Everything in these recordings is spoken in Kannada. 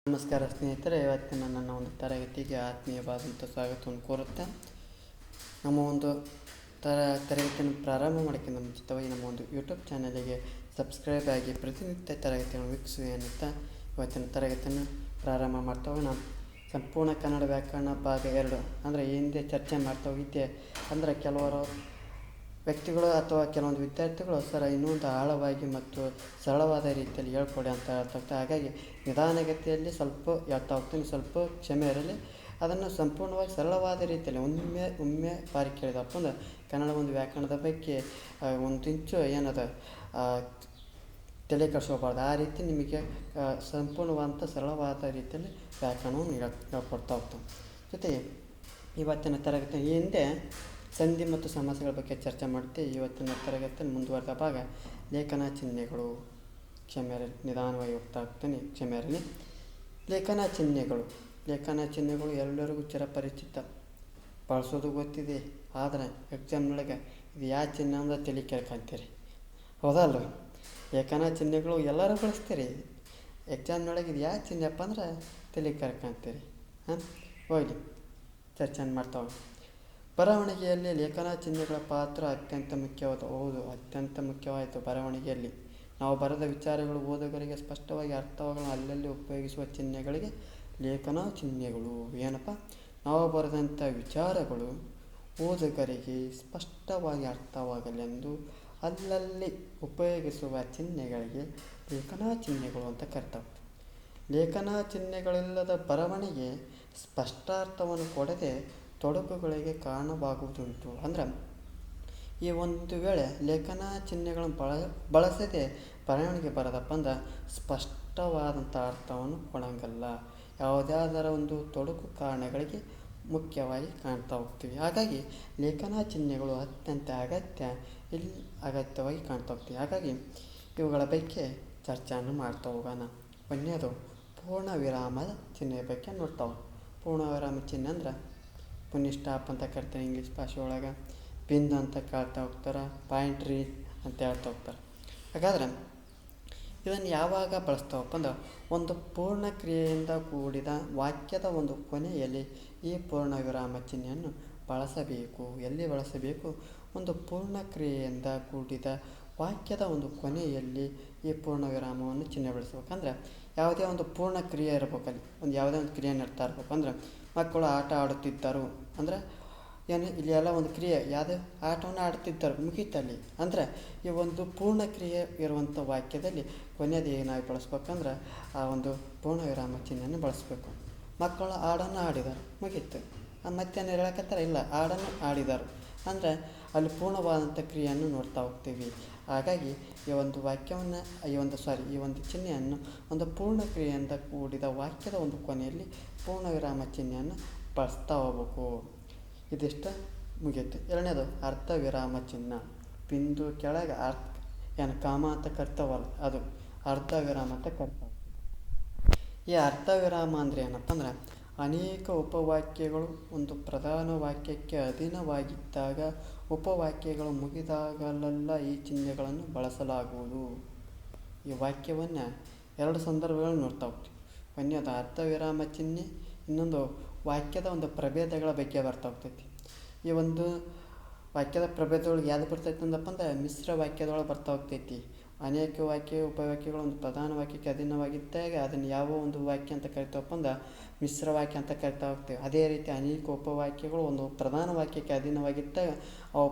ನಮಸ್ಕಾರ ಸ್ನೇಹಿತರೆ, ಇವತ್ತಿನ ನನ್ನ ಒಂದು ತರಗತಿಗೆ ಆತ್ಮೀಯವಾದಂಥ ಸ್ವಾಗತವನ್ನು ಕೋರುತ್ತಾ ನಮ್ಮ ಒಂದು ತರಗತಿಯನ್ನು ಪ್ರಾರಂಭ ಮಾಡೋಕ್ಕಿಂತ ಮುಂಚಿತವಾಗಿ ನಮ್ಮ ಒಂದು ಯೂಟ್ಯೂಬ್ ಚಾನಲಿಗೆ ಸಬ್ಸ್ಕ್ರೈಬ್ ಆಗಿ ಪ್ರತಿನಿತ್ಯ ತರಗತಿಯನ್ನು ವೀಕ್ಷಿಸುವೆ ಅನ್ನುತ್ತಾ ಇವತ್ತಿನ ತರಗತಿಯನ್ನು ಪ್ರಾರಂಭ ಮಾಡ್ತಾ ಹೋಗೋಣ. ಸಂಪೂರ್ಣ ಕನ್ನಡ ವ್ಯಾಕರಣ ಭಾಗ 2 ಅಂದರೆ ಈ ಹಿಂದೆ ಚರ್ಚೆ ಮಾಡ್ತಾ ಹೋಗಿದ್ದೆ. ಅಂದರೆ ಕೆಲವರು ವ್ಯಕ್ತಿಗಳು ಅಥವಾ ಕೆಲವೊಂದು ವಿದ್ಯಾರ್ಥಿಗಳು ಸರ್ ಇನ್ನೊಂದು ಆಳವಾಗಿ ಮತ್ತು ಸರಳವಾದ ರೀತಿಯಲ್ಲಿ ಹೇಳ್ಕೊಡಿ ಅಂತ ಹೇಳ್ತಾ ಹೋಗ್ತಾರೆ. ಹಾಗಾಗಿ ನಿಧಾನಗತಿಯಲ್ಲಿ ಸ್ವಲ್ಪ ಹೇಳ್ತಾ ಹೋಗ್ತೀನಿ, ಸ್ವಲ್ಪ ಕ್ಷಮೆ ಇರಲಿ. ಅದನ್ನು ಸಂಪೂರ್ಣವಾಗಿ ಸರಳವಾದ ರೀತಿಯಲ್ಲಿ ಒಮ್ಮೆ ಬಾರಿ ಕೇಳಿದಪ್ಪ ಅಂದ್ರೆ ಕನ್ನಡ ಒಂದು ವ್ಯಾಕರಣದ ಬಗ್ಗೆ ಒಂದು ಇಂಚು ಏನದ ತಲೆ ಕೆಡಿಸ್ಕೋಬಾರ್ದು. ಆ ರೀತಿ ನಿಮಗೆ ಸಂಪೂರ್ಣವಾದಂಥ ಸರಳವಾದ ರೀತಿಯಲ್ಲಿ ವ್ಯಾಕರಣವನ್ನು ಹೇಳ್ಕೊಡ್ತಾ ಹೋಗ್ತಾನೆ. ಜೊತೆಗೆ ಇವತ್ತಿನ ತರಗತಿ ಈ ಹಿಂದೆ ಸಂಧಿ ಮತ್ತು ಸಮಾಸಗಳ ಬಗ್ಗೆ ಚರ್ಚೆ ಮಾಡುತ್ತೆ. ಇವತ್ತಿನ ತರಗತಿಯಲ್ಲಿ ಮುಂದುವರೆದ ಭಾಗ ಲೇಖನ ಚಿಹ್ನೆಗಳು. ನಿಧಾನವಾಗಿ ಹೋಗ್ತಾ ಹೋಗ್ತೀನಿ, ಕ್ಷಮೆ ಇರಲಿ. ಲೇಖನ ಚಿಹ್ನೆಗಳು ಎಲ್ಲರಿಗೂ ಚಿರಪರಿಚಿತ, ಬಳಸೋದು ಗೊತ್ತಿದೆ. ಆದರೆ ಎಕ್ಸಾಮ್ನೊಳಗೆ ಇದು ಯಾವ ಚಿಹ್ನೆ ಅಂದ್ರೆ ತಲೆ ಕೇಳ್ಕೊಂತೀರಿ, ಹೌದಲ್ವ? ಲೇಖನ ಚಿಹ್ನೆಗಳು ಎಲ್ಲರೂ ಬಳಸ್ತೀರಿ. ಎಕ್ಸಾಮ್ನೊಳಗೆ ಇದು ಯಾವ ಚಿಹ್ನೆಪ್ಪ ಅಂದ್ರೆ ತಲೆ ಕೇಳ್ಕೊಂತೀರಿ. ಹೋಗಲಿ, ಚರ್ಚೆಯನ್ನು ಮಾಡ್ತಾ ಹೋಗಿ. ಬರವಣಿಗೆಯಲ್ಲಿ ಲೇಖನ ಚಿಹ್ನೆಗಳ ಪಾತ್ರ ಅತ್ಯಂತ ಮುಖ್ಯವಾದ. ಹೌದು, ಅತ್ಯಂತ ಮುಖ್ಯವಾಯಿತು. ಬರವಣಿಗೆಯಲ್ಲಿ ನಾವು ಬರೆದ ವಿಚಾರಗಳು ಓದುಗರಿಗೆ ಸ್ಪಷ್ಟವಾಗಿ ಅರ್ಥವಾಗಲು ಅಲ್ಲಲ್ಲಿ ಉಪಯೋಗಿಸುವ ಚಿಹ್ನೆಗಳಿಗೆ ಲೇಖನ ಚಿಹ್ನೆಗಳು. ಏನಪ್ಪ, ನಾವು ಬರೆದಂಥ ವಿಚಾರಗಳು ಓದುಗರಿಗೆ ಸ್ಪಷ್ಟವಾಗಿ ಅರ್ಥವಾಗಲೆಂದು ಅಲ್ಲಲ್ಲಿ ಉಪಯೋಗಿಸುವ ಚಿಹ್ನೆಗಳಿಗೆ ಲೇಖನ ಚಿಹ್ನೆಗಳು ಅಂತ ಕರಿತಾವೆ. ಲೇಖನ ಚಿಹ್ನೆಗಳಿಲ್ಲದ ಬರವಣಿಗೆ ಸ್ಪಷ್ಟಾರ್ಥವನ್ನು ಕೊಡದೆ ತೊಡಕುಗಳಿಗೆ ಕಾರಣವಾಗುವುದುಂಟು. ಅಂದರೆ ಈ ಒಂದು ವೇಳೆ ಲೇಖನ ಚಿಹ್ನೆಗಳನ್ನು ಬಳಸದೆ ಬರವಣಿಗೆ ಬರೋದಪ್ಪ ಅಂದ್ರೆ ಸ್ಪಷ್ಟವಾದಂಥ ಅರ್ಥವನ್ನು ಕೊಡಂಗಲ್ಲ. ಯಾವುದಾದರ ಒಂದು ತೊಡಕು ಕಾರಣಗಳಿಗೆ ಮುಖ್ಯವಾಗಿ ಕಾಣ್ತಾ ಹೋಗ್ತೀವಿ. ಹಾಗಾಗಿ ಲೇಖನ ಚಿಹ್ನೆಗಳು ಅತ್ಯಂತ ಅಗತ್ಯವಾಗಿ ಕಾಣ್ತಾ ಹೋಗ್ತೀವಿ. ಹಾಗಾಗಿ ಇವುಗಳ ಬಗ್ಗೆ ಚರ್ಚೆಯನ್ನು ಮಾಡ್ತಾ ಹೋಗೋಣ. ಒಂದನೇದು ಪೂರ್ಣ ವಿರಾಮದ ಚಿಹ್ನೆ ಬಗ್ಗೆ ನೋಡ್ತಾವೆ. ಪೂರ್ಣ ವಿರಾಮ ಚಿಹ್ನೆ ಅಂದ್ರೆ ಪುನಿಸ್ಟಾಪ್ ಅಂತ ಕರಿತಾರೆ ಇಂಗ್ಲೀಷ್ ಭಾಷೆ ಒಳಗೆ. ಬಿಂದು ಅಂತ ಕೇಳ್ತಾ ಹೋಗ್ತಾರೆ, ಪಾಯಿಂಟ್ರಿ ಅಂತ ಹೇಳ್ತಾ ಹೋಗ್ತಾರೆ. ಹಾಗಾದ್ರೆ ಇದನ್ನು ಯಾವಾಗ ಬಳಸ್ತಾವಪ್ಪ ಅಂದ್ರೆ ಒಂದು ಪೂರ್ಣ ಕ್ರಿಯೆಯಿಂದ ಕೂಡಿದ ವಾಕ್ಯದ ಒಂದು ಕೊನೆಯಲ್ಲಿ ಈ ಪೂರ್ಣ ವಿರಾಮ ಚಿಹ್ನೆಯನ್ನು ಬಳಸಬೇಕು. ಎಲ್ಲಿ ಬಳಸಬೇಕು? ಒಂದು ಪೂರ್ಣ ಕ್ರಿಯೆಯಿಂದ ಕೂಡಿದ ವಾಕ್ಯದ ಒಂದು ಕೊನೆಯಲ್ಲಿ ಈ ಪೂರ್ಣ ವಿರಾಮವನ್ನು ಚಿಹ್ನೆ ಬಳಸ್ಬೇಕಂದ್ರೆ ಯಾವುದೇ ಒಂದು ಪೂರ್ಣ ಕ್ರಿಯೆ ಇರಬೇಕಲ್ಲಿ. ಯಾವುದೇ ಒಂದು ಕ್ರಿಯೆ ನಡ್ತಾ ಇರ್ಬೇಕು. ಅಂದ್ರೆ ಮಕ್ಕಳು ಆಟ ಆಡುತ್ತಿದ್ದರು ಅಂದರೆ ಏನು, ಇಲ್ಲಿ ಎಲ್ಲ ಒಂದು ಕ್ರಿಯೆ ಯಾವುದೇ ಆಟವನ್ನು ಆಡುತ್ತಿದ್ದರು ಮುಗೀತಲ್ಲಿ. ಅಂದರೆ ಈ ಒಂದು ಪೂರ್ಣ ಕ್ರಿಯೆ ಇರುವಂಥ ವಾಕ್ಯದಲ್ಲಿ ಕೊನೆಯದು ಏನಾಗಿ ಬಳಸ್ಬೇಕಂದ್ರೆ ಆ ಒಂದು ಪೂರ್ಣ ವಿರಾಮ ಚಿಹ್ನೆಯನ್ನು ಬಳಸಬೇಕು. ಮಕ್ಕಳು ಹಾಡನ್ನು ಆಡಿದರು, ಮುಗೀತು. ಮತ್ತೇನು ಹೇಳಕತ್ತಾರೆ? ಇಲ್ಲ, ಹಾಡನ್ನು ಆಡಿದರು ಅಂದರೆ ಅಲ್ಲಿ ಪೂರ್ಣವಾದಂಥ ಕ್ರಿಯೆಯನ್ನು ನೋಡ್ತಾ ಹೋಗ್ತೀವಿ. ಹಾಗಾಗಿ ಈ ಒಂದು ವಾಕ್ಯವನ್ನು ಈ ಒಂದು ಚಿಹ್ನೆಯನ್ನು ಒಂದು ಪೂರ್ಣ ಕ್ರಿಯೆಯಿಂದ ಕೂಡಿದ ವಾಕ್ಯದ ಒಂದು ಕೊನೆಯಲ್ಲಿ ಪೂರ್ಣ ವಿರಾಮ ಚಿಹ್ನೆಯನ್ನು ಬಳಸ್ತಾ ಹೋಗ್ಬೇಕು. ಇದಿಷ್ಟು ಮುಗಿಯುತ್ತೆ. ಎರಡನೇದು ಅರ್ಧ ವಿರಾಮ ಚಿಹ್ನೆ. ಬಿಂದು ಕೆಳಗೆ ಕಾಮ ಅಂತ ಕರ್ತಾವಲ್ಲ, ಅದು ಅರ್ಧ ವಿರಾಮ ಅಂತ ಕರ್ತಾವ. ಈ ಅರ್ಧ ವಿರಾಮ ಅಂದರೆ ಏನಪ್ಪ ಅಂದ್ರೆ ಅನೇಕ ಉಪವಾಕ್ಯಗಳು ಒಂದು ಪ್ರಧಾನ ವಾಕ್ಯಕ್ಕೆ ಅಧೀನವಾಗಿದ್ದಾಗ ಉಪವಾಕ್ಯಗಳು ಮುಗಿದಾಗಲೆಲ್ಲ ಈ ಚಿಹ್ನೆಗಳನ್ನು ಬಳಸಲಾಗುವುದು. ಈ ವಾಕ್ಯವನ್ನು 2 ಸಂದರ್ಭಗಳನ್ನು ನೋಡ್ತಾ ಹೋಗ್ತೀವಿ. ಒಂದನೇದು ಅರ್ಧ ವಿರಾಮ ಚಿಹ್ನೆ, ಇನ್ನೊಂದು ವಾಕ್ಯದ ಒಂದು ಪ್ರಭೇದಗಳ ಬಗ್ಗೆ ಬರ್ತಾ ಹೋಗ್ತೈತಿ. ಈ ಒಂದು ವಾಕ್ಯದ ಪ್ರಭೇದದೊಳಗೆ ಯಾವುದು ಬರ್ತೈತಿ ಅಂದಪ್ಪ ಅಂದ್ರೆ ಮಿಶ್ರ ವಾಕ್ಯದೊಳಗೆ ಬರ್ತಾ ಹೋಗ್ತೈತಿ. ಅನೇಕ ಉಪವಾಕ್ಯಗಳು ಒಂದು ಪ್ರಧಾನ ವಾಕ್ಯಕ್ಕೆ ಅಧೀನವಾಗಿದ್ದಾಗ ಅದನ್ನು ಯಾವ ಒಂದು ವಾಕ್ಯ ಅಂತ ಕರಿತಾವಪ್ಪ ಅಂದ್ರೆ ಮಿಶ್ರ ವಾಕ್ಯ ಅಂತ ಕರಿತಾ ಹೋಗ್ತೀವಿ. ಅದೇ ರೀತಿ ಅನೇಕ ಉಪವಾಕ್ಯಗಳು ಒಂದು ಪ್ರಧಾನ ವಾಕ್ಯಕ್ಕೆ ಅಧೀನವಾಗಿದ್ದಾಗ ಆ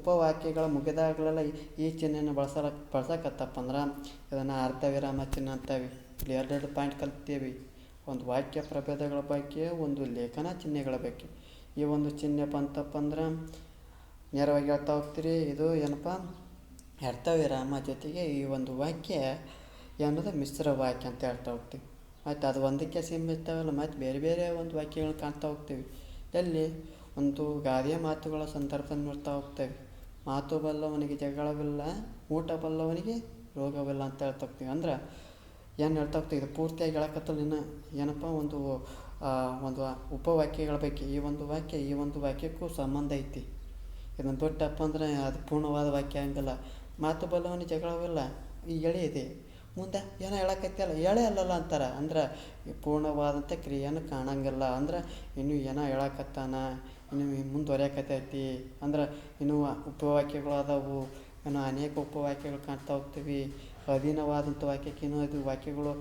ಉಪವಾಕ್ಯಗಳ ಮುಗಿದಾಗಲೆಲ್ಲ ಈ ಚಿಹ್ನೆಯನ್ನು ಬಳಸಕತ್ತಪ್ಪ ಅಂದ್ರೆ ಇದನ್ನು ಅರ್ಧ ವಿರಾಮ ಚಿಹ್ನೆ ಅಂತೀವಿ. ಇಲ್ಲಿ 2 ಪಾಯಿಂಟ್ ಕಲ್ತೀವಿ. ಒಂದು ವಾಕ್ಯ ಪ್ರಭೇದಗಳ ಬಗ್ಗೆ, ಒಂದು ಲೇಖನ ಚಿಹ್ನೆಗಳ ಬಗ್ಗೆ. ಈ ಒಂದು ಚಿಹ್ನೆ ಬಂತಪ್ಪ ಅಂದ್ರೆ ನೇರವಾಗಿ ಹೇಳ್ತಾ ಹೋಗ್ತೀರಿ, ಇದು ಏನಪ್ಪ ಅರ್ಧ ವಿರಾಮ ಜೊತೆಗೆ ಈ ಒಂದು ವಾಕ್ಯ ಏನದು ಮಿಶ್ರ ವಾಕ್ಯ ಅಂತ ಹೇಳ್ತಾ ಹೋಗ್ತೀವಿ. ಮತ್ತು ಅದು ಒಂದಕ್ಕೆ ಸೀಮಿತವಲ್ಲ, ಮತ್ತು ಬೇರೆ ಬೇರೆ ಒಂದು ವಾಕ್ಯಗಳನ್ನ ಕಾಣ್ತಾ ಹೋಗ್ತೀವಿ. ಎಲ್ಲಿ ಒಂದು ಗಾದೆಯ ಮಾತುಗಳ ಸಂದರ್ಭದಲ್ಲಿ ನೋಡ್ತಾ ಹೋಗ್ತೇವೆ. ಮಾತು ಬಲ್ಲವನಿಗೆ ಜಗಳವಿಲ್ಲ, ಊಟ ಬಲ್ಲವನಿಗೆ ರೋಗವಿಲ್ಲ ಅಂತ ಹೇಳ್ತಾ ಹೋಗ್ತೀವಿ. ಅಂದ್ರೆ ಏನು ಹೇಳ್ತಾ ಹೋಗ್ತೀವಿ? ಇದು ಪೂರ್ತಿಯಾಗಿ ಹೇಳಕತ್ತಲ್ಲ. ಇನ್ನು ಏನಪ್ಪ ಒಂದು ಉಪವಾಕ್ಯಗಳ ಬಗ್ಗೆ ಈ ಒಂದು ವಾಕ್ಯಕ್ಕೂ ಸಂಬಂಧ ಐತಿ. ಇದನ್ನು ಬಿಟ್ಟಪ್ಪ ಅಂದರೆ ಅದು ಪೂರ್ಣವಾದ ವಾಕ್ಯ ಹಂಗಲ್ಲ. ಮಾತು ಬಲ್ಲವನಿಗೆ ಜಗಳವಿಲ್ಲ, ಈ ಎಳೆ ಇದೆ. ಮುಂದೆ ಏನೋ ಹೇಳಕತ್ತಿಯಲ್ಲ ಹೇಳೇ ಅಲ್ಲಲ್ಲ ಅಂತಾರೆ. ಅಂದ್ರೆ ಈ ಪೂರ್ಣವಾದಂಥ ಕ್ರಿಯೆಯನ್ನು ಕಾಣಂಗಿಲ್ಲ. ಅಂದ್ರೆ ಇನ್ನೂ ಏನೋ ಹೇಳಕತ್ತಾನ, ಇನ್ನು ಮುಂದುವರಿಯಕತ್ತೈತಿ. ಅಂದ್ರೆ ಇನ್ನೂ ಉಪವಾಕ್ಯಗಳು ಅದಾವು, ಇನ್ನೂ ಅನೇಕ ಉಪವಾಕ್ಯಗಳು ಕಾಣ್ತಾ ಹೋಗ್ತೀವಿ. ಅಧೀನವಾದಂಥ ವಾಕ್ಯಕ್ಕೆ ಇನ್ನೂ ಅದು ವಾಕ್ಯಗಳು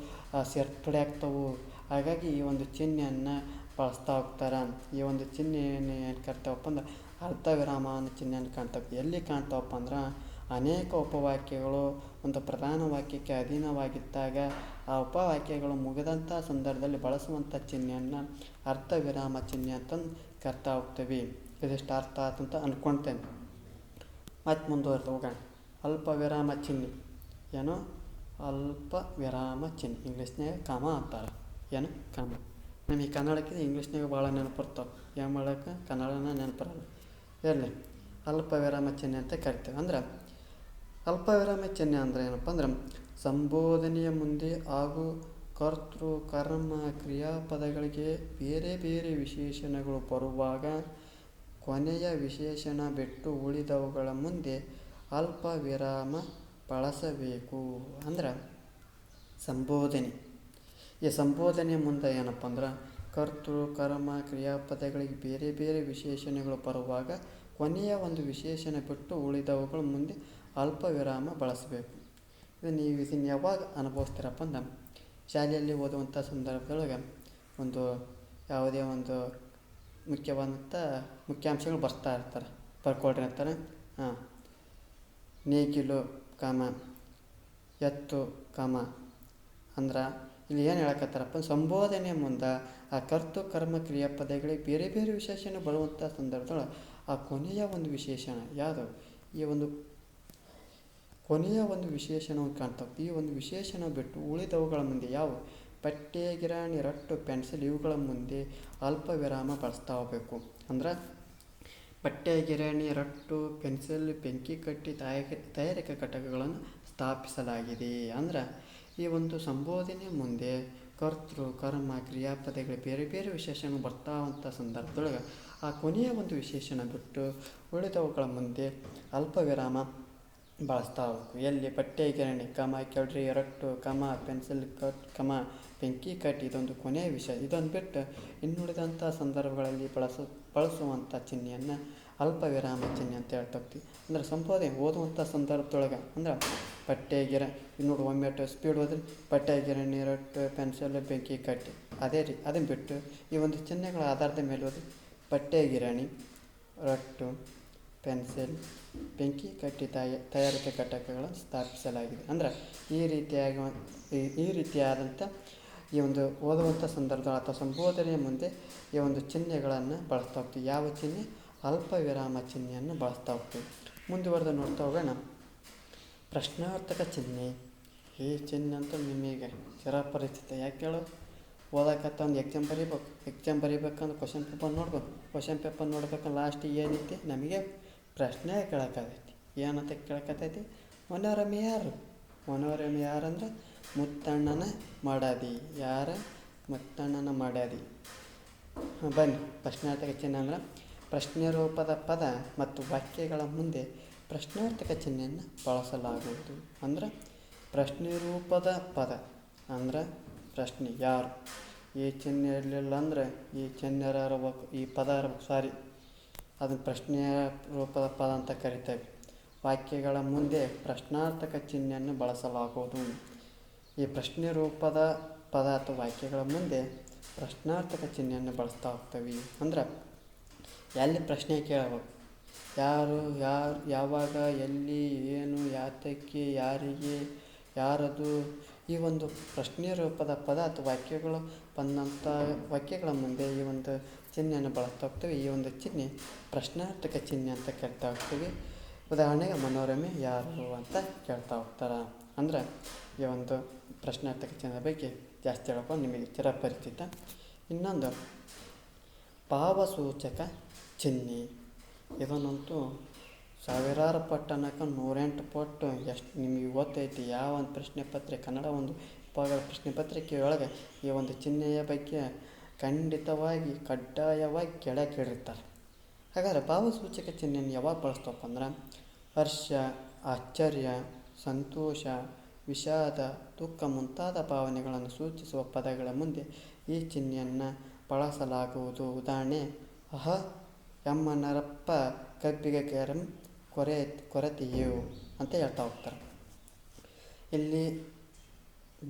ಸೇರ್ಪಡೆ ಆಗ್ತವೆ. ಹಾಗಾಗಿ ಈ ಒಂದು ಚಿಹ್ನೆಯನ್ನು ಬಳಸ್ತಾ ಹೋಗ್ತಾರೆ. ಈ ಒಂದು ಚಿಹ್ನೆಯನ್ನು ಏನು ಕಾಣ್ತಾವಪ್ಪ ಅಂದ್ರೆ ಅರ್ಧ ವಿರಾಮ ಅನ್ನೋ ಚಿಹ್ನೆಯನ್ನು ಕಾಣ್ತಾವೆ. ಎಲ್ಲಿ ಕಾಣ್ತಾವಪ್ಪ ಅಂದ್ರೆ ಅನೇಕ ಉಪವಾಕ್ಯಗಳು ಒಂದು ಪ್ರಧಾನ ವಾಕ್ಯಕ್ಕೆ ಅಧೀನವಾಗಿದ್ದಾಗ ಆ ಉಪವಾಕ್ಯಗಳು ಮುಗಿದಂಥ ಸಂದರ್ಭದಲ್ಲಿ ಬಳಸುವಂಥ ಚಿಹ್ನೆಯನ್ನು ಅರ್ಧ ವಿರಾಮ ಚಿಹ್ನೆ ಅಂತಂದು ಕರ್ತಾ ಹೋಗ್ತೀವಿ. ಇದಿಷ್ಟು ಅರ್ಥ ಆತಂತ ಅಂದ್ಕೊಳ್ತೇನೆ. ಮತ್ತು ಮುಂದುವರೆದು ಹೋಗೋಣ. ಅಲ್ಪ ವಿರಾಮ ಚಿಹ್ನೆ ಏನು? ಅಲ್ಪ ವಿರಾಮ ಚಿಹ್ನೆ ಇಂಗ್ಲೀಷ್ನಾಗ ಕಾಮ ಅಂತಾರೆ. ಏನು? ಕಾಮ. ನಮಗೆ ಕನ್ನಡಕ್ಕಿಂತ ಇಂಗ್ಲೀಷ್ನಾಗ ಭಾಳ ನೆನಪಿರ್ತಾವೆ. ಏನು ಮಾಡೋಕ್ಕೆ ಕನ್ನಡನ ನೆನಪಿರಲ್ಲ. ಇರಲಿ, ಅಲ್ಪ ವಿರಾಮ ಚಿಹ್ನೆ ಅಂತ ಕರಿತೇವೆ. ಅಂದ್ರೆ ಅಲ್ಪ ವಿರಾಮ ಚಿಹ್ನೆ ಅಂದರೆ ಏನಪ್ಪ ಅಂದ್ರೆ ಸಂಬೋಧನೆಯ ಮುಂದೆ ಹಾಗೂ ಕರ್ತೃ ಕರ್ಮ ಕ್ರಿಯಾಪದಗಳಿಗೆ ಬೇರೆ ಬೇರೆ ವಿಶೇಷಣಗಳು ಬರುವಾಗ ಕೊನೆಯ ವಿಶೇಷಣ ಬಿಟ್ಟು ಉಳಿದವುಗಳ ಮುಂದೆ ಅಲ್ಪ ವಿರಾಮ ಬಳಸಬೇಕು. ಅಂದ್ರೆ ಸಂಬೋಧನೆ, ಈ ಸಂಬೋಧನೆಯ ಮುಂದೆ ಏನಪ್ಪ ಅಂದ್ರೆ ಕರ್ತೃ ಕರ್ಮ ಕ್ರಿಯಾಪದಗಳಿಗೆ ಬೇರೆ ಬೇರೆ ವಿಶೇಷಣಗಳು ಬರುವಾಗ ಕೊನೆಯ ಒಂದು ವಿಶೇಷಣ ಬಿಟ್ಟು ಉಳಿದವುಗಳ ಮುಂದೆ ಅಲ್ಪ ವಿರಾಮ ಬಳಸಬೇಕು. ನೀವು ಇದನ್ನು ಯಾವಾಗ ಅನುಭವಿಸ್ತೀರಪ್ಪ ಅಂದ್ರೆ ಶಾಲೆಯಲ್ಲಿ ಓದುವಂಥ ಸಂದರ್ಭದೊಳಗೆ ಒಂದು ಯಾವುದೇ ಒಂದು ಮುಖ್ಯವಾದಂಥ ಮುಖ್ಯಾಂಶಗಳು ಬರ್ತಾ ಇರ್ತಾರೆ. ಬರ್ಕೊಳ್ರಿ ಅಂತಾರೆ. ನೇಗಿಲು ಕಾಮ ಎತ್ತು ಕಾಮ ಅಂದ್ರೆ ಇಲ್ಲಿ ಏನು ಹೇಳಕತ್ತಾರಪ್ಪ, ಸಂಬೋಧನೆಯ ಮುಂದೆ ಆ ಕರ್ತು ಕರ್ಮ ಕ್ರಿಯಾಪದಗಳಿಗೆ ಬೇರೆ ಬೇರೆ ವಿಶೇಷಣ ಬರುವಂಥ ಸಂದರ್ಭದೊಳಗೆ ಆ ಕೊನೆಯ ಒಂದು ವಿಶೇಷಣ ಯಾವುದು? ಈ ಒಂದು ಕೊನೆಯ ಒಂದು ವಿಶೇಷಣವನ್ನು ಕಾಣ್ತಾವೆ. ಈ ಒಂದು ವಿಶೇಷಣ ಬಿಟ್ಟು ಉಳಿದವುಗಳ ಮುಂದೆ ಯಾವ ಪಟ್ಟೆ ಗಿರಾಣಿ ರಟ್ಟು ಪೆನ್ಸಿಲ್ ಇವುಗಳ ಮುಂದೆ ಅಲ್ಪ ವಿರಾಮ ಬಳಸ್ತಾ ಹೋಗಬೇಕು. ಅಂದ್ರೆ ಪಟ್ಟೆ ಗಿರಾಣಿ ರಟ್ಟು ಪೆನ್ಸಿಲ್ ಬೆಂಕಿ ಕಟ್ಟಿ ತಯಾರಿಕಾ ಘಟಕಗಳನ್ನು ಸ್ಥಾಪಿಸಲಾಗಿದೆ. ಅಂದ್ರೆ ಈ ಒಂದು ಸಂಬೋಧನೆ ಮುಂದೆ ಕರ್ತೃ ಕರ್ಮ ಕ್ರಿಯಾಪದಗಳು ಬೇರೆ ಬೇರೆ ವಿಶೇಷಣ ಬರ್ತಾವಂಥ ಸಂದರ್ಭದೊಳಗೆ ಆ ಕೊನೆಯ ಒಂದು ವಿಶೇಷಣ ಬಿಟ್ಟು ಉಳಿದವುಗಳ ಮುಂದೆ ಅಲ್ಪ ವಿರಾಮ ಬಳಸ್ತಾ ಹೋಗ್ಬೇಕು. ಎಲ್ಲಿ? ಪಟ್ಟೆ ಗಿರಣಿ ಕಮ ಕೆಡ್ರಿ ರಟ್ಟು ಕಮ ಪೆನ್ಸಿಲ್ ಕಟ್ ಕಮ ಬೆಂಕಿ ಕಟ್ ಇದೊಂದು ಕೊನೆಯ ವಿಷಯ. ಇದನ್ನು ಬಿಟ್ಟು ಇನ್ನುಳಿದಂಥ ಸಂದರ್ಭಗಳಲ್ಲಿ ಬಳಸುವಂಥ ಚಿಹ್ನೆಯನ್ನು ಅಲ್ಪ ವಿರಾಮ ಚಿಹ್ನೆ ಅಂತ ಹೇಳ್ತಾ ಹೋಗ್ತೀವಿ. ಅಂದರೆ ಸಂಬೋಧನೆ ಓದುವಂಥ ಸಂದರ್ಭದೊಳಗೆ ಅಂದ್ರೆ ಪಟ್ಟೆ ಗಿರ ನೋಡಿ ಒಮ್ಮೆ ಸ್ಪೀಡ್ ಹೋದ್ರೆ ಪಟ್ಟೆ ಗಿರಣಿ ರಟ್ಟು ಪೆನ್ಸಿಲ್ ಬೆಂಕಿ ಕಟ್ಟಿ ಅದೇ ಅದನ್ನು ಬಿಟ್ಟು ಈ ಒಂದು ಚಿಹ್ನೆಗಳ ಆಧಾರದ ಮೇಲೆ ಹೋದ್ರೆ ಪಟ್ಟೆ ಗಿರಣಿ ರಟ್ಟು ಪೆನ್ಸಿಲ್ ಬೆಂಕಿ ಕಟ್ಟಿ ತಯಾರಿಕಾ ಘಟಕಗಳನ್ನು ಸ್ಥಾಪಿಸಲಾಗಿದೆ. ಅಂದ್ರೆ ಈ ರೀತಿಯಾದಂಥ ಈ ಒಂದು ಓದುವಂಥ ಸಂದರ್ಭ ಅಥವಾ ಸಂಬೋಧನೆಯ ಮುಂದೆ ಈ ಒಂದು ಚಿಹ್ನೆಗಳನ್ನು ಬಳಸ್ತಾ ಹೋಗ್ತೀವಿ. ಯಾವ ಚಿಹ್ನೆ? ಅಲ್ಪ ವಿರಾಮ ಚಿಹ್ನೆಯನ್ನು ಬಳಸ್ತಾ ಹೋಗ್ತೀವಿ. ಮುಂದುವರೆದು ನೋಡ್ತಾ ಹೋಗೋಣ. ಪ್ರಶ್ನಾರ್ಥಕ ಚಿಹ್ನೆ. ಈ ಚಿಹ್ನೆ ಅಂತ ನಿಮಗೆ ಚಿರಪರಿಚಿತ. ಯಾಕೆ ಹೇಳೋ? ಓದಕತ್ತ ಒಂದು ಎಕ್ಸಾಮ್ ಬರೀಬೇಕಂದ್ರೆ ಕ್ವಶನ್ ಪೇಪರ್ ನೋಡ್ಬೇಕು. ಕ್ವಶನ್ ಪೇಪರ್ ನೋಡ್ಬೇಕಂದ್ರೆ ಲಾಸ್ಟಿಗೆ ಏನೈತಿ? ನಮಗೆ ಪ್ರಶ್ನೆ ಕೇಳೋಕ್ಕಾಗೈತಿ. ಏನಂತ ಕೇಳೋಕ್ಕಾಗೈತಿ? ಮನೋರಮೆ ಯಾರು? ಮನೋರಮೆ ಯಾರಂದ್ರೆ ಮುತ್ತಣ್ಣನ ಮಡದಿ. ಯಾರ? ಮುತ್ತಣ್ಣನ ಮಡದಿ. ಬನ್ನಿ, ಪ್ರಶ್ನಾರ್ಥಕ ಚಿಹ್ನೆ ಅಂದ್ರೆ ಪ್ರಶ್ನೆ ರೂಪದ ಪದ ಮತ್ತು ವಾಕ್ಯಗಳ ಮುಂದೆ ಪ್ರಶ್ನಾರ್ಥಕ ಚಿಹ್ನೆಯನ್ನು ಬಳಸಲಾಗುವುದು. ಅಂದ್ರೆ ಪ್ರಶ್ನೆ ರೂಪದ ಪದ ಅಂದ್ರೆ ಪ್ರಶ್ನೆ ಯಾರು? ಈ ಚಿಹ್ನೆ ಇರಲಿಲ್ಲ ಅಂದರೆ ಈ ಚಿಹ್ನೆ ಇರಬೇಕು, ಈ ಪದ ಇರಬೇಕು, ಅದನ್ನು ಪ್ರಶ್ನೆಯ ರೂಪದ ಪದ ಅಂತ ಕರಿತೇವೆ. ವಾಕ್ಯಗಳ ಮುಂದೆ ಪ್ರಶ್ನಾರ್ಥಕ ಚಿಹ್ನೆಯನ್ನು ಬಳಸಲಾಗುವುದು. ಈ ಪ್ರಶ್ನೆ ರೂಪದ ಪದ ಅಥವಾ ವಾಕ್ಯಗಳ ಮುಂದೆ ಪ್ರಶ್ನಾರ್ಥಕ ಚಿಹ್ನೆಯನ್ನು ಬಳಸ್ತಾ ಹೋಗ್ತೇವೆ. ಅಂದ್ರೆ ಎಲ್ಲಿ ಪ್ರಶ್ನೆ ಕೇಳಬೇಕು? ಯಾರು, ಯಾವಾಗ, ಎಲ್ಲಿ, ಏನು, ಯಾತಕ್ಕೆ, ಯಾರಿಗೆ, ಯಾರದು, ಈ ಒಂದು ಪ್ರಶ್ನೆ ರೂಪದ ಪದ ಅಥವಾ ವಾಕ್ಯಗಳು ಬಂದಂಥ ವಾಕ್ಯಗಳ ಮುಂದೆ ಈ ಒಂದು ಚಿಹ್ನೆಯನ್ನು ಬಳಸ್ತಾ ಹೋಗ್ತೇವೆ. ಈ ಒಂದು ಚಿಹ್ನೆ ಪ್ರಶ್ನಾರ್ಥಕ ಚಿಹ್ನೆ ಅಂತ ಕೇಳ್ತಾ ಹೋಗ್ತೀವಿ. ಉದಾಹರಣೆಗೆ ಮನೋರಮೆ ಯಾರು ಅಂತ ಕೇಳ್ತಾ ಹೋಗ್ತಾರೆ. ಅಂದ್ರೆ ಈ ಒಂದು ಪ್ರಶ್ನಾರ್ಥಕ ಚಿಹ್ನೆ ಬಗ್ಗೆ ಜಾಸ್ತಿ ಹೇಳ್ಕೊಂಡು ನಿಮಗೆ ಚಿರಪರಿಚಿತ. ಇನ್ನೊಂದು ಭಾವಸೂಚಕ ಚಿಹ್ನೆ. ಇದನ್ನಂತೂ ಸಾವಿರಾರು ಪಟ್ಟು ಅನ್ನೋಕೆ 108 ಪಟ್ಟು ಎಷ್ಟು ನಿಮಗೆ ಗೊತ್ತೈತಿ. ಯಾವ ಒಂದು ಪ್ರಶ್ನೆ ಪತ್ರಿಕೆ, ಕನ್ನಡ ಒಂದು ವಿಭಾಗದ ಪ್ರಶ್ನೆ ಪತ್ರಿಕೆಯೊಳಗೆ ಈ ಒಂದು ಚಿಹ್ನೆಯ ಬಗ್ಗೆ ಖಂಡಿತವಾಗಿ ಕಡ್ಡಾಯವಾಗಿ ಕೇಳಿರ್ತಾರೆ. ಹಾಗಾದರೆ ಭಾವಸೂಚಕ ಚಿಹ್ನೆಯನ್ನು ಯಾವಾಗ ಬಳಸ್ತಪ್ಪ ಅಂದ್ರೆ ಹರ್ಷ, ಆಶ್ಚರ್ಯ, ಸಂತೋಷ, ವಿಷಾದ, ದುಃಖ ಮುಂತಾದ ಭಾವನೆಗಳನ್ನು ಸೂಚಿಸುವ ಪದಗಳ ಮುಂದೆ ಈ ಚಿಹ್ನೆಯನ್ನು ಬಳಸಲಾಗುವುದು. ಉದಾಹರಣೆ: ಅಹ ಎಮ್ಮನರಪ್ಪ ಕಬ್ಬಿಗೆ ಕೆರಂ ಕೊರತೆಯು ಅಂತ ಹೇಳ್ತಾ ಹೋಗ್ತಾರೆ. ಇಲ್ಲಿ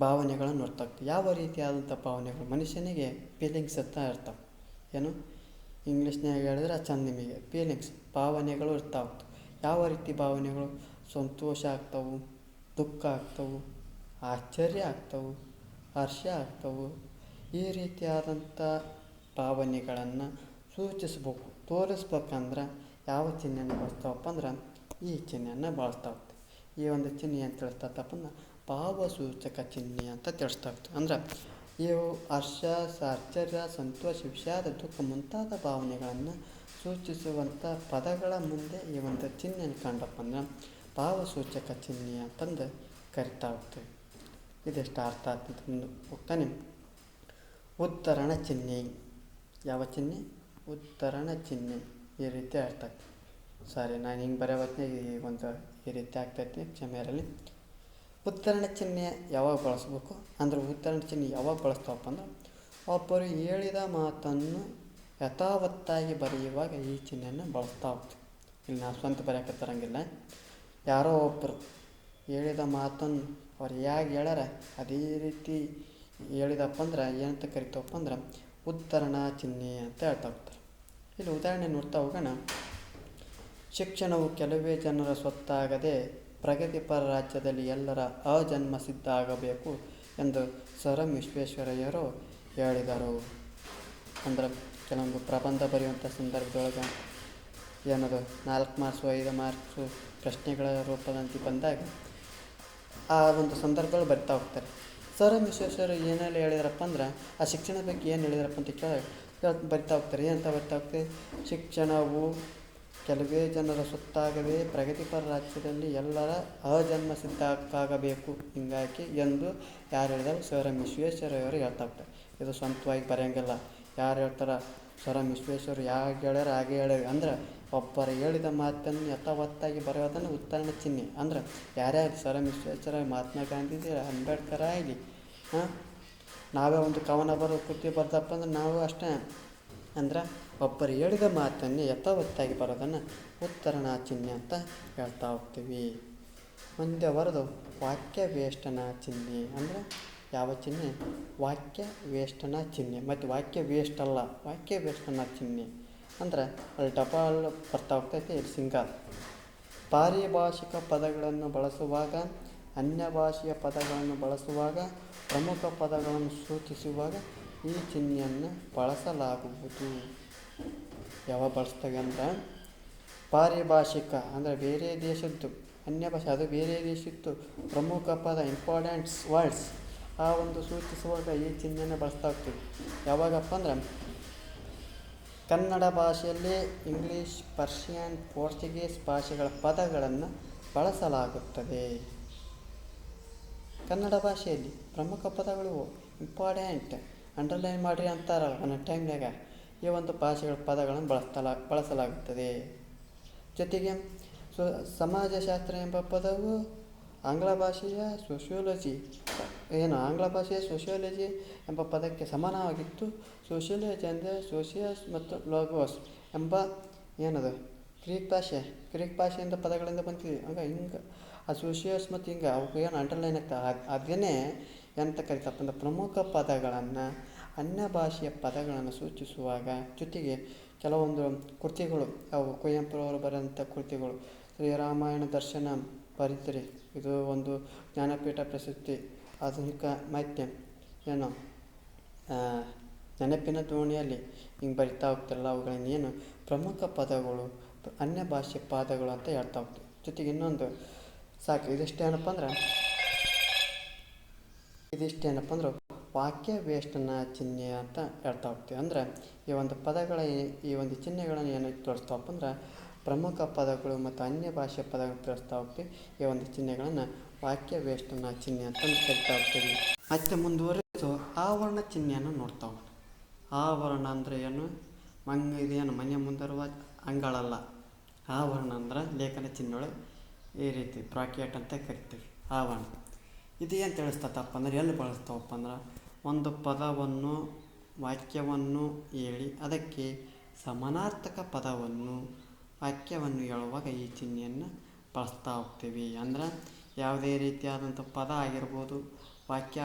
ಭಾವನೆಗಳನ್ನು ನೋಡ್ತಾ ಹೋಗ್ತೀವಿ. ಯಾವ ರೀತಿಯಾದಂಥ ಭಾವನೆಗಳು ಮನುಷ್ಯನಿಗೆ ಫೀಲಿಂಗ್ಸ್ ಅಂತ ಇರ್ತಾವೆ. ಏನು ಇಂಗ್ಲೀಷ್ನಾಗ ಹೇಳಿದ್ರೆ ಚಂದ ನಿಮಗೆ ಫೀಲಿಂಗ್ಸ್, ಭಾವನೆಗಳು ಇರ್ತಾ ಹೋಗ್ತವೆ. ಯಾವ ರೀತಿ ಭಾವನೆಗಳು? ಸಂತೋಷ ಆಗ್ತವೆ, ದುಃಖ ಆಗ್ತವೆ, ಆಶ್ಚರ್ಯ ಆಗ್ತವೆ, ಹರ್ಷ ಆಗ್ತವೆ. ಈ ರೀತಿಯಾದಂಥ ಭಾವನೆಗಳನ್ನು ಸೂಚಿಸ್ಬೇಕು, ತೋರಿಸ್ಬೇಕಂದ್ರೆ ಯಾವ ಚಿಹ್ನೆಯನ್ನು ಬಳಸ್ತಾವಪ್ಪ ಅಂದ್ರೆ ಈ ಚಿಹ್ನೆಯನ್ನು ಬಳಸ್ತಾ ಹೋಗ್ತೀವಿ. ಈ ಒಂದು ಚಿಹ್ನೆ ಅಂತ ತಿಳಿಸ್ತಪ್ಪ ಅಂದ್ರೆ ಭಾವಸೂಚಕ ಚಿಹ್ನೆ ಅಂತ ತಿಳಿಸ್ತಾ ಹೋಗ್ತೀವಿ. ಅಂದ್ರೆ ಇವು ಹರ್ಷ, ಆಶ್ಚರ್ಯ, ಸಂತೋಷ, ವಿಷಾದ, ದುಃಖ ಮುಂತಾದ ಭಾವನೆಗಳನ್ನು ಸೂಚಿಸುವಂಥ ಪದಗಳ ಮುಂದೆ ಈ ಒಂದು ಚಿಹ್ನೆಯನ್ನು ಕಂಡಪ್ಪ ಅಂದ್ರೆ ಭಾವಸೂಚಕ ಚಿಹ್ನೆ ಅಂತಂದು ಕರಿತಾ ಹೋಗ್ತೀವಿ. ಇದೆಷ್ಟು ಅರ್ಥ ಆಗ್ತಂತ ಮುಂದೆ ಹೋಗ್ತಾನೆ. ಉದ್ಧರಣ ಚಿಹ್ನೆ. ಯಾವ ಚಿಹ್ನೆ? ಉದ್ಧರಣ ಚಿಹ್ನೆ. ಈ ರೀತಿ ಅರ್ಥ ಆಗ್ತದೆ. ಸಾರಿ, ನಾನು ಹಿಂಗೆ ಬರೆಯೋವತ್ತಿನಾಗ ಈ ರೀತಿ ಆಗ್ತೈತಿ, ಕ್ಷಮೆ ಇರಲಿ. ಉದ್ಧರಣ ಚಿಹ್ನೆ ಯಾವಾಗ ಬಳಸ್ಬೇಕು ಅಂದ್ರೆ ಉದ್ಧರಣ ಚಿಹ್ನೆ ಯಾವಾಗ ಬಳಸ್ತಾವಪ್ಪ ಅಂದ್ರೆ ಒಬ್ಬರು ಹೇಳಿದ ಮಾತನ್ನು ಯಥಾವತ್ತಾಗಿ ಬರೆಯುವಾಗ ಈ ಚಿಹ್ನೆಯನ್ನು ಬಳಸ್ತಾ ಹೋಗ್ತೀವಿ. ಇಲ್ಲಿ ನಾವು ಸ್ವಂತ ಬರೆಯೋಕತ್ತರಂಗಿಲ್ಲ. ಯಾರೋ ಒಬ್ಬರು ಹೇಳಿದ ಮಾತನ್ನು ಅವ್ರು ಹೇಗೆ ಹೇಳ್ಯಾರ ಅದೇ ರೀತಿ ಹೇಳಿದಪ್ಪ ಅಂದ್ರೆ ಏನಂತ ಕರಿತಾವಪ್ಪ ಅಂದ್ರೆ ಉದ್ಧರಣ ಚಿಹ್ನೆ ಅಂತ ಹೇಳ್ತಾ ಹೋಗ್ತಾರೆ. ಇಲ್ಲಿ ಉದಾಹರಣೆ ನೋಡ್ತಾ ಹೋಗೋಣ. ಶಿಕ್ಷಣವು ಕೆಲವೇ ಜನರ ಸ್ವತ್ತಾಗದೆ ಪ್ರಗತಿಪರ ರಾಜ್ಯದಲ್ಲಿ ಎಲ್ಲರ ಅಜನ್ಮಸಿದ್ಧ ಆಗಬೇಕು ಎಂದು ಸರ್ ಎಂ ವಿಶ್ವೇಶ್ವರಯ್ಯರು ಹೇಳಿದರು. ಅಂದ್ರೆ ಕೆಲವೊಂದು ಪ್ರಬಂಧ ಬರೆಯುವಂಥ ಸಂದರ್ಭದೊಳಗೆ ಏನದು 4 ಮಾರ್ಕ್ಸು 5 ಮಾರ್ಕ್ಸು ಪ್ರಶ್ನೆಗಳ ರೂಪದಂತೆ ಬಂದಾಗ ಆ ಒಂದು ಸಂದರ್ಭಗಳು ಬರಿತಾ ಹೋಗ್ತಾರೆ. ಸರ್ ಎಂ ವಿಶ್ವೇಶ್ವರಯ್ಯ ಏನೆಲ್ಲ ಹೇಳಿದ್ರಪ್ಪ ಅಂದ್ರೆ ಆ ಶಿಕ್ಷಣದ ಬಗ್ಗೆ ಏನು ಹೇಳಿದ್ರಪ್ಪ ಅಂತ ಬರಿತಾ ಹೋಗ್ತಾರೆ. ಏನಂತ ಬರಿತಾ ಹೋಗ್ತಾರೆ? ಶಿಕ್ಷಣವು ಕೆಲವೇ ಜನರ ಸ್ವತ್ತಾಗದೆ ಪ್ರಗತಿಪರ ರಾಜ್ಯದಲ್ಲಿ ಎಲ್ಲರ ಅಜನ್ಮ ಸಿದ್ಧಕ್ಕಾಗಬೇಕು ಹಿಂಗಾಗಿ ಎಂದು ಯಾರು ಹೇಳಿದಾರೆ? ಸರ್ ಎಂ ವಿಶ್ವೇಶ್ವರಯ್ಯವರು ಹೇಳ್ತಾ ಹೋಗ್ತಾರೆ. ಇದು ಸ್ವಂತವಾಗಿ ಬರೆಯೋಂಗಿಲ್ಲ. ಯಾರು ಹೇಳ್ತಾರೆ? ಸರ್ ಎಂ ವಿಶ್ವೇಶ್ವರ ಯಾಕೆ ಹೇಳ್ಯಾರ ಹಾಗೆ ಹೇಳ್ಯಾರ. ಅಂದ್ರೆ ಒಬ್ಬರು ಹೇಳಿದ ಮಾತನ್ನು ಯಥಾವತ್ತಾಗಿ ಬರೆಯೋದನ್ನು ಉದ್ಧರಣ ಚಿಹ್ನೆ. ಅಂದ್ರೆ ಯಾರ್ಯಾರು ಸರ್ ಎಂ ವಿಶ್ವೇಶ್ವರಯ್ಯ, ಮಹಾತ್ಮ ಗಾಂಧೀಜಿ, ಅಂಬೇಡ್ಕರ್ ಆಗಲಿ, ನಾವೇ ಒಂದು ಕವನ ಕೃತಿ ಬರ್ದಪ್ಪ ಅಂದ್ರೆ ನಾವು ಅಷ್ಟೇ. ಅಂದ್ರೆ ಒಬ್ಬರು ಹೇಳಿದ ಮಾತನ್ನೇ ಯಥಾವತ್ತಾಗಿ ಬರೋದನ್ನು ಉದ್ಧರಣ ಚಿಹ್ನೆ ಅಂತ ಹೇಳ್ತಾ ಹೋಗ್ತೀವಿ. ಮುಂದೆ ಬರೋದು ವಾಕ್ಯ ವೇಷ್ಟನ ಚಿಹ್ನೆ. ಅಂದರೆ ಯಾವ ಚಿಹ್ನೆ? ವಾಕ್ಯ ವೇಷ್ಟನ ಚಿಹ್ನೆ. ಮತ್ತು ವಾಕ್ಯ ವೇಸ್ಟ್ ಅಲ್ಲ, ವಾಕ್ಯ ವೇಷ್ಟನ ಚಿಹ್ನೆ ಅಂದ್ರೆ ಅಲ್ಲಿ ಡಬಲ್ ಬರ್ತಾ ಹೋಗ್ತೈತೆ. ಇಲ್ಲಿ ಸಿಂಗಲ್. ಪಾರಿಭಾಷಿಕ ಪದಗಳನ್ನು ಬಳಸುವಾಗ, ಅನ್ಯ ಭಾಷೆಯ ಪದಗಳನ್ನು ಬಳಸುವಾಗ, ಪ್ರಮುಖ ಪದಗಳನ್ನು ಸೂಚಿಸುವಾಗ ಈ ಚಿಹ್ನೆಯನ್ನು ಬಳಸಲಾಗುವುದು. ಯಾವಾಗ ಬಳಸ್ತೇವೆ ಅಂದ್ರೆ ಪಾರಿಭಾಷಿಕ ಅಂದರೆ ಬೇರೆ ದೇಶದ್ದು, ಅನ್ಯ ಭಾಷೆ ಅದು ಬೇರೆ ದೇಶದ್ದು, ಪ್ರಮುಖ ಪದ ಇಂಪಾರ್ಟೆಂಟ್ಸ್ ವರ್ಡ್ಸ್ ಆ ಒಂದು ಸೂಚಿಸುವಾಗ ಈ ಚಿಹ್ನೆಯನ್ನು ಬಳಸ್ತಾ ಹೋಗ್ತೀವಿ. ಯಾವಾಗಪ್ಪ ಅಂದ್ರೆ ಕನ್ನಡ ಭಾಷೆಯಲ್ಲಿ ಇಂಗ್ಲೀಷ್, ಪರ್ಷಿಯನ್, ಪೋರ್ಚುಗೀಸ್ ಭಾಷೆಗಳ ಪದಗಳನ್ನು ಬಳಸಲಾಗುತ್ತದೆ. ಕನ್ನಡ ಭಾಷೆಯಲ್ಲಿ ಪ್ರಮುಖ ಪದಗಳು ಇಂಪಾರ್ಟೆಂಟ್, ಅಂಡರ್ಲೈನ್ ಮಾಡಿರಿ ಅಂತಾರಲ್ಲ ಅನ್ನೋ ಟೈಮ್ನಾಗ ಈ ಒಂದು ಭಾಷೆಗಳ ಪದಗಳನ್ನು ಬಳಸಲಾಗುತ್ತದೆ. ಜೊತೆಗೆ ಸಮಾಜಶಾಸ್ತ್ರ ಎಂಬ ಪದವು ಆಂಗ್ಲ ಭಾಷೆಯ ಸೋಷಿಯಾಲಜಿ ಎಂಬ ಪದಕ್ಕೆ ಸಮಾನವಾಗಿತ್ತು. ಸೋಷಿಯಾಲಜಿ ಅಂದರೆ ಸೋಷಿಯಸ್ ಮತ್ತು ಲೋಗೋಸ್ ಎಂಬ ಏನದು ಗ್ರೀಕ್ ಭಾಷೆಯಿಂದ ಪದಗಳಿಂದ ಬಂತಿದೆ. ಹಿಂಗೆ ಆ ಸೋಷಿಯಸ್ ಮತ್ತು ಹಿಂಗೆ ಅವಕ್ಕೆ ಏನು ಅಂಡರ್ಲೈನ್ ಆಗ್ತದೆ ಅದನ್ನೇ ಎಂತ ಕರಿತಪ್ಪ ಅಂದ್ರೆ ಪ್ರಮುಖ ಪದಗಳನ್ನು, ಅನ್ಯ ಭಾಷೆಯ ಪದಗಳನ್ನು ಸೂಚಿಸುವಾಗ. ಜೊತೆಗೆ ಕೆಲವೊಂದು ಕೃತಿಗಳು, ಅವು ಕುವೆಂಪುರವರು ಬರೆದಂಥ ಕೃತಿಗಳು, ಶ್ರೀರಾಮಾಯಣ ದರ್ಶನ ಬರೀತಾರೆ. ಇದು ಒಂದು ಜ್ಞಾನಪೀಠ ಪ್ರಶಸ್ತಿ. ಆಧುನಿಕ ಮಾಹಿತ್ಯ ಏನು ನೆನಪಿನ ದೋಣಿಯಲ್ಲಿ ಹಿಂಗೆ ಬರಿತಾ ಹೋಗ್ತಾರಲ್ಲ, ಅವುಗಳನ್ನ ಏನು ಪ್ರಮುಖ ಪದಗಳು, ಅನ್ಯ ಭಾಷೆ ಪದಗಳು ಅಂತ ಹೇಳ್ತಾ ಹೋಗ್ತೀವಿ. ಜೊತೆಗೆ ಇನ್ನೊಂದು ಸಾಕು, ಇದಿಷ್ಟೇನಪ್ಪ ಅಂದ್ರೆ ವಾಕ್ಯ ವೇಷ್ಟನ ಚಿಹ್ನೆ ಅಂತ ಹೇಳ್ತಾ ಹೋಗ್ತೀವಿ. ಅಂದ್ರೆ ಈ ಒಂದು ಪದಗಳ ಈ ಒಂದು ಚಿಹ್ನೆಗಳನ್ನು ಏನು ತೋರಿಸ್ತಾವಪ್ಪ ಅಂದ್ರೆ ಪ್ರಮುಖ ಪದಗಳು ಮತ್ತು ಅನ್ಯ ಭಾಷೆ ಪದಗಳನ್ನು ತೋರಿಸ್ತಾ ಹೋಗ್ತೀವಿ. ಈ ಒಂದು ಚಿಹ್ನೆಗಳನ್ನು ವಾಕ್ಯ ವೇಷ್ಟನ ಚಿಹ್ನೆ ಅಂತ ಕರಿತಾ ಹೋಗ್ತೀವಿ. ಮತ್ತೆ ಮುಂದುವರೆದು ಆವರಣ ಚಿಹ್ನೆಯನ್ನು ನೋಡ್ತಾ ಹೋಗೋಣ. ಆವರಣ ಅಂದರೆ ಏನು? ಇದೇನು ಮನೆ ಮುಂದಿರುವ ಅಂಗಳಲ್ಲ. ಆವರಣ ಅಂದ್ರೆ ಲೇಖನ ಚಿಹ್ನೆಗಳು ಈ ರೀತಿ ಬ್ರಾಕೆಟ್ ಅಂತ ಕರಿತೀವಿ. ಆವರಣ ಇದು ಏನು ತಿಳಿಸ್ತದಪ್ಪ ಅಂದ್ರೆ ಎಲ್ಲಿ ಬಳಸ್ತಾವಪ್ಪ ಅಂದ್ರೆ ಒಂದು ಪದವನ್ನು ವಾಕ್ಯವನ್ನು ಹೇಳಿ ಅದಕ್ಕೆ ಸಮಾನಾರ್ಥಕ ಪದವನ್ನು ವಾಕ್ಯವನ್ನು ಹೇಳುವಾಗ ಈ ಚಿಹ್ನೆಯನ್ನು ಬಳಸ್ತಾ ಹೋಗ್ತೀವಿ. ಅಂದ್ರೆ ಯಾವುದೇ ರೀತಿಯಾದಂಥ ಪದ ಆಗಿರ್ಬೋದು, ವಾಕ್ಯ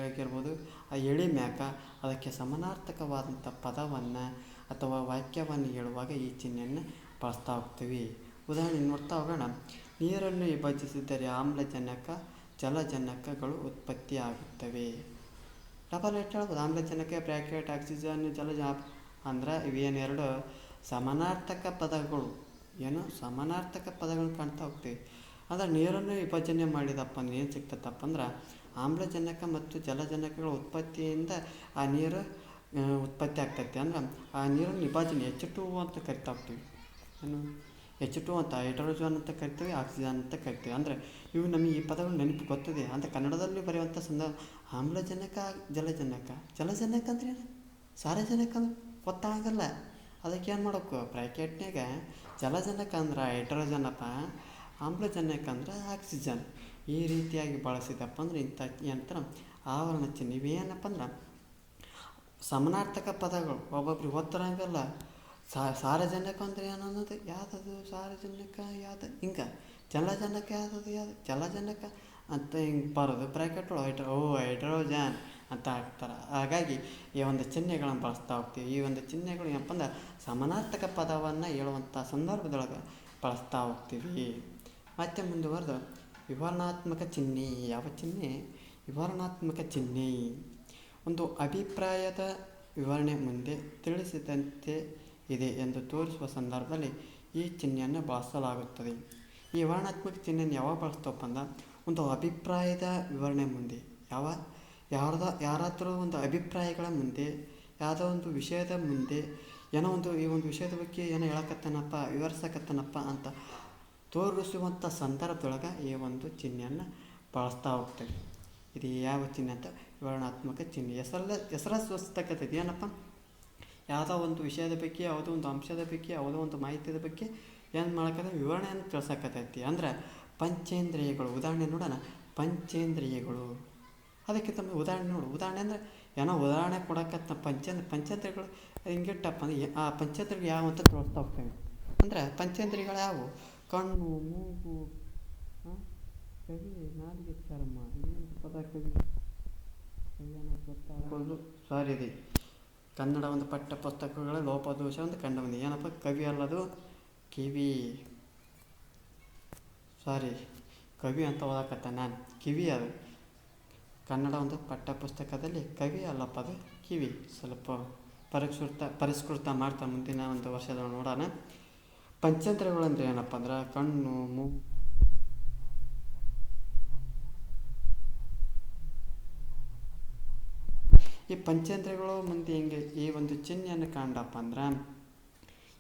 ಆಗಿರ್ಬೋದು, ಆ ಎಳಿ ಮ್ಯಾಕ ಅದಕ್ಕೆ ಸಮಾನಾರ್ಥಕವಾದಂಥ ಪದವನ್ನು ಅಥವಾ ವಾಕ್ಯವನ್ನು ಹೇಳುವಾಗ ಈ ಚಿಹ್ನೆಯನ್ನು ಬಳಸ್ತಾ ಹೋಗ್ತೀವಿ. ಉದಾಹರಣೆ ನೋಡ್ತಾ ಹೋಗೋಣ. ನೀರನ್ನು ವಿಭಜಿಸಿದರೆ ಆಮ್ಲಜನಕ ಜಲಜನಕಗಳು ಉತ್ಪತ್ತಿಯಾಗುತ್ತವೆ. ಡಬಲ್ ರೇಟ್ ಹೇಳ್ಬೋದು. ಆಮ್ಲಜನಕ ಬ್ರ್ಯಾಕೆಟ್ ಆಕ್ಸಿಜನ್ ಜಲಜ ಅಂದ್ರೆ ಇವೇನೆರಡು ಸಮಾನಾರ್ಥಕ ಪದಗಳು, ಸಮಾನಾರ್ಥಕ ಪದಗಳನ್ನು ಕಾಣ್ತಾ ಹೋಗ್ತೀವಿ. ಅಂದರೆ ನೀರನ್ನು ವಿಭಜನೆ ಮಾಡಿದಪ್ಪ ಅಂದ್ರೆ ಏನು ಸಿಗ್ತದಪ್ಪ ಅಂದ್ರೆ ಆಮ್ಲಜನಕ ಮತ್ತು ಜಲಜನಕಗಳ ಉತ್ಪತ್ತಿಯಿಂದ ಆ ನೀರು ಉತ್ಪತ್ತಿ ಆಗ್ತೈತಿ. ಅಂದ್ರೆ ಆ ನೀರನ್ನು ವಿಭಜನೆ H2O ಅಂತ ಕರಿತಾ ಹೋಗ್ತೀವಿ. H2O ಅಂತ, ಹೈಡ್ರೋಜನ್ ಅಂತ ಕರಿತೀವಿ, ಆಕ್ಸಿಜನ್ ಅಂತ ಕರಿತೀವಿ. ಅಂದರೆ ಇವು ನಮಗೆ ಈ ಪದಗಳು ನೆನಪು ಗೊತ್ತದೆ. ಅಂದರೆ ಕನ್ನಡದಲ್ಲಿ ಬರೆಯುವಂಥ ಆಮ್ಲಜನಕ ಜಲಜನಕ ಅಂದ್ರೆ ಏನು? ಸಾರಜನಕ ಅಂದ್ರೆ ಗೊತ್ತಾಗಲ್ಲ. ಅದಕ್ಕೆ ಏನು ಮಾಡಬೇಕು, ಬ್ರ್ಯಾಕೆಟ್ನಾಗ ಜಲಜನಕ ಅಂದ್ರೆ ಹೈಡ್ರೋಜನಪ್ಪ, ಆಮ್ಲಜನಕ ಅಂದ್ರೆ ಆಕ್ಸಿಜನ್. ಈ ರೀತಿಯಾಗಿ ಬಳಸಿದಪ್ಪ ಅಂದ್ರೆ ಇಂಥ ಏನಂತಾರೆ ಆವರಣ ಚಿಹ್ನೆ. ಇವೇನಪ್ಪ ಅಂದ್ರೆ ಸಮಾನಾರ್ಥಕ ಪದಗಳು. ಒಬ್ಬೊಬ್ರಿಗೆ ಗೊತ್ತಿರಂಗಿಲ್ಲ. ಸಾರಜನಕ ಅಂದ್ರೆ ಏನು ಅನ್ನೋದು, ಯಾವುದದು ಸಾರಜನಕ ಯಾವುದು, ಹಿಂಗೆ ಜಲಜನಕ ಯಾವುದದು ಜಲಜನಕ ಅಂತ ಹಿಂಗೆ ಬರೋದು ಬ್ರ್ಯಾಕೆಟ್ ಹೈಡ್ರೋಜನ್ ಅಂತ ಹಾಕ್ತಾರೆ. ಹಾಗಾಗಿ ಈ ಒಂದು ಚಿಹ್ನೆಗಳನ್ನು ಬಳಸ್ತಾ ಹೋಗ್ತೀವಿ. ಈ ಒಂದು ಚಿಹ್ನೆಗಳು ಏನಪ್ಪ ಅಂದ್ರೆ ಸಮಾನಾರ್ಥಕ ಪದವನ್ನು ಹೇಳುವಂಥ ಸಂದರ್ಭದೊಳಗೆ ಬಳಸ್ತಾ ಹೋಗ್ತೀವಿ. ಮತ್ತು ಮುಂದುವರೆದು ವಿವರಣಾತ್ಮಕ ಚಿಹ್ನೆ. ಯಾವ ಚಿಹ್ನೆ? ವಿವರಣಾತ್ಮಕ ಚಿಹ್ನೆ. ಒಂದು ಅಭಿಪ್ರಾಯದ ವಿವರಣೆ ಮುಂದೆ ತಿಳಿಸಿದಂತೆ ಇದೆ ಎಂದು ತೋರಿಸುವ ಸಂದರ್ಭದಲ್ಲಿ ಈ ಚಿಹ್ನೆಯನ್ನು ಬಳಸಲಾಗುತ್ತದೆ. ಈ ವಿವರಣಾತ್ಮಕ ಚಿಹ್ನೆಯನ್ನು ಯಾವಾಗ ಬಳಸ್ತವಪ್ಪ ಅಂದ್ರೆ ಒಂದು ಅಭಿಪ್ರಾಯದ ವಿವರಣೆ ಮುಂದೆ, ಯಾರಾದರೂ ಒಂದು ಅಭಿಪ್ರಾಯಗಳ ಮುಂದೆ, ಯಾವುದೋ ಒಂದು ವಿಷಯದ ಮುಂದೆ ಏನೋ ಒಂದು ಈ ಒಂದು ವಿಷಯದ ಬಗ್ಗೆ ಏನೋ ಹೇಳಕತ್ತಾನಪ್ಪ, ವಿವರಿಸಕತ್ತಾನಪ್ಪ ಅಂತ ತೋರಿಸುವಂಥ ಸಂದರ್ಭದೊಳಗೆ ಈ ಒಂದು ಚಿಹ್ನೆಯನ್ನು ಬಳಸ್ತಾ ಹೋಗ್ತೇವೆ. ಇದು ಯಾವ ಚಿಹ್ನೆ ಅಂತ? ವಿವರಣಾತ್ಮಕ ಚಿಹ್ನೆ. ಹೆಸರ ಸೂಚಿಸ್ತಕ್ಕಂಥದ್ದು ಏನಪ್ಪ? ಯಾವುದೋ ಒಂದು ವಿಷಯದ ಬಗ್ಗೆ, ಯಾವುದೋ ಒಂದು ಅಂಶದ ಬಗ್ಗೆ, ಯಾವುದೋ ಒಂದು ಮಾಹಿತಿಯ ಬಗ್ಗೆ ಏನು ಮಾಡಕತ್ತ ವಿವರಣೆಯನ್ನು ತಿಳಿಸಕತ್ತೈತಿ. ಅಂದ್ರೆ ಪಂಚೇಂದ್ರಿಯಗಳು. ಉದಾಹರಣೆ ನೋಡೋಣ. ಪಂಚೇಂದ್ರಿಯಗಳು. ಅದಕ್ಕೆ ತಮ್ಮ ಉದಾಹರಣೆ ನೋಡು. ಉದಾಹರಣೆ ಅಂದರೆ ಏನೋ ಉದಾಹರಣೆ ಕೊಡಕತ್ತ ಪಂಚೇಂದ್ರಿಯಗಳು ಹಿಂಗಿಟ್ಟಪ್ಪ ಅಂದ್ರೆ ಆ ಪಂಚೇಂದ್ರಿಯಗಳು ಯಾವ ಅಂತ ತೋರಿಸ್ತಾ ಹೋಗ್ತೇವೆ. ಅಂದರೆ ಪಂಚೇಂದ್ರಿಯಗಳು ಯಾವುವು? ಕಣ್ಣು, ಮೂಗು, ಕವಿ, ನಾಲಿಗೆ, ಚರ್ಮ. ಏನು ಪದ ಕವಿ ಅನ್ನೋದು ಗೊತ್ತಾಗೋದು ಸಾರಿದೆ. ಕನ್ನಡ ಒಂದು ಪಠ್ಯ ಪುಸ್ತಕಗಳ ಲೋಪದೋಷ ಒಂದು ಕಂಡು ಬಂದಿದೆ. ಏನಪ್ಪ? ಕವಿ ಅಲ್ಲದು ಕಿವಿ. ಕವಿ ಅಂತ ಓದಕತ್ತ ನಾನು, ಕಿವಿ ಅದು. ಕನ್ನಡ ಒಂದು ಪಠ್ಯ ಪುಸ್ತಕದಲ್ಲಿ ಕವಿ ಅಲ್ಲಪ್ಪ ಅದು ಕಿವಿ. ಸ್ವಲ್ಪ ಪರಿಷ್ಕೃತ ಮಾಡ್ತಾ ಮುಂದಿನ ಒಂದು ವರ್ಷದ ನೋಡೋಣ. ಪಂಚೇಂದ್ರಿಯಗಳು ಅಂದರೆ ಏನಪ್ಪ ಅಂದ್ರೆ ಕಣ್ಣು, ಮೂಗು. ಈ ಪಂಚೇಂದ್ರಿಯಗಳು ಮುಂದೆ ಹಿಂಗೆ ಈ ಒಂದು ಚಿಹ್ನೆಯನ್ನು ಕಂಡಪ್ಪ ಅಂದ್ರೆ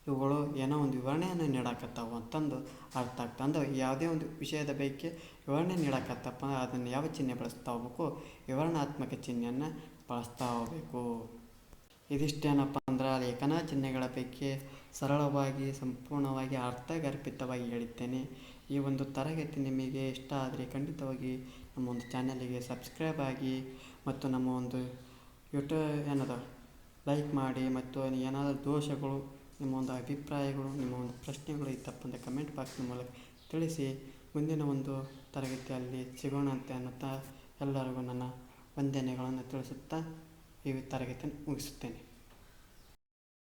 ಇವುಗಳು ಏನೋ ಒಂದು ವಿವರಣೆಯನ್ನು ನೀಡಕತ್ತಾವು ಅಂತಂದು ಅರ್ಥ ಆಗ್ತದೆ. ಅಂದ್ರೆ ಯಾವುದೇ ಒಂದು ವಿಷಯದ ಬಗ್ಗೆ ವಿವರಣೆ ನೀಡಕತ್ತಪ್ಪ ಅದನ್ನು ಯಾವ ಚಿಹ್ನೆ ಬಳಸ್ತಾ ಹೋಗ್ಬೇಕು? ವಿವರಣಾತ್ಮಕ ಚಿಹ್ನೆಯನ್ನು ಬಳಸ್ತಾ ಹೋಗಬೇಕು. ಇದಿಷ್ಟೇನಪ್ಪ ಅಂದ್ರೆ ಲೇಖನ ಚಿಹ್ನೆಗಳ ಬಗ್ಗೆ ಸರಳವಾಗಿ, ಸಂಪೂರ್ಣವಾಗಿ, ಅರ್ಥಗರ್ಭಿತವಾಗಿ ಹೇಳಿದ್ದೇನೆ. ಈ ಒಂದು ತರಗತಿ ನಿಮಗೆ ಇಷ್ಟ ಆದರೆ ಖಂಡಿತವಾಗಿ ನಮ್ಮ ಒಂದು ಚಾನಲಿಗೆ ಸಬ್ಸ್ಕ್ರೈಬ್ ಆಗಿ ಮತ್ತು ನಮ್ಮ ಒಂದು ಯೂಟ್ಯೂಬ್ ಲೈಕ್ ಮಾಡಿ. ಮತ್ತು ಏನಾದರೂ ದೋಷಗಳು, ನಿಮ್ಮ ಒಂದು ಅಭಿಪ್ರಾಯಗಳು, ನಿಮ್ಮ ಒಂದು ಪ್ರಶ್ನೆಗಳು ಇತ್ತಪ್ಪ ಅಂದರೆ ಕಮೆಂಟ್ ಬಾಕ್ಸ್ನ ಮೂಲಕ ತಿಳಿಸಿ. ಮುಂದಿನ ಒಂದು ತರಗತಿಯಲ್ಲಿ ಸಿಗೋಣ ಅಂತ ಅನ್ನುತ್ತಾ ಎಲ್ಲರಿಗೂ ನನ್ನ ವಂದನೆಗಳನ್ನು ತಿಳಿಸುತ್ತಾ ಈ ತರಗತಿಯನ್ನು ಮುಗಿಸುತ್ತೇನೆ.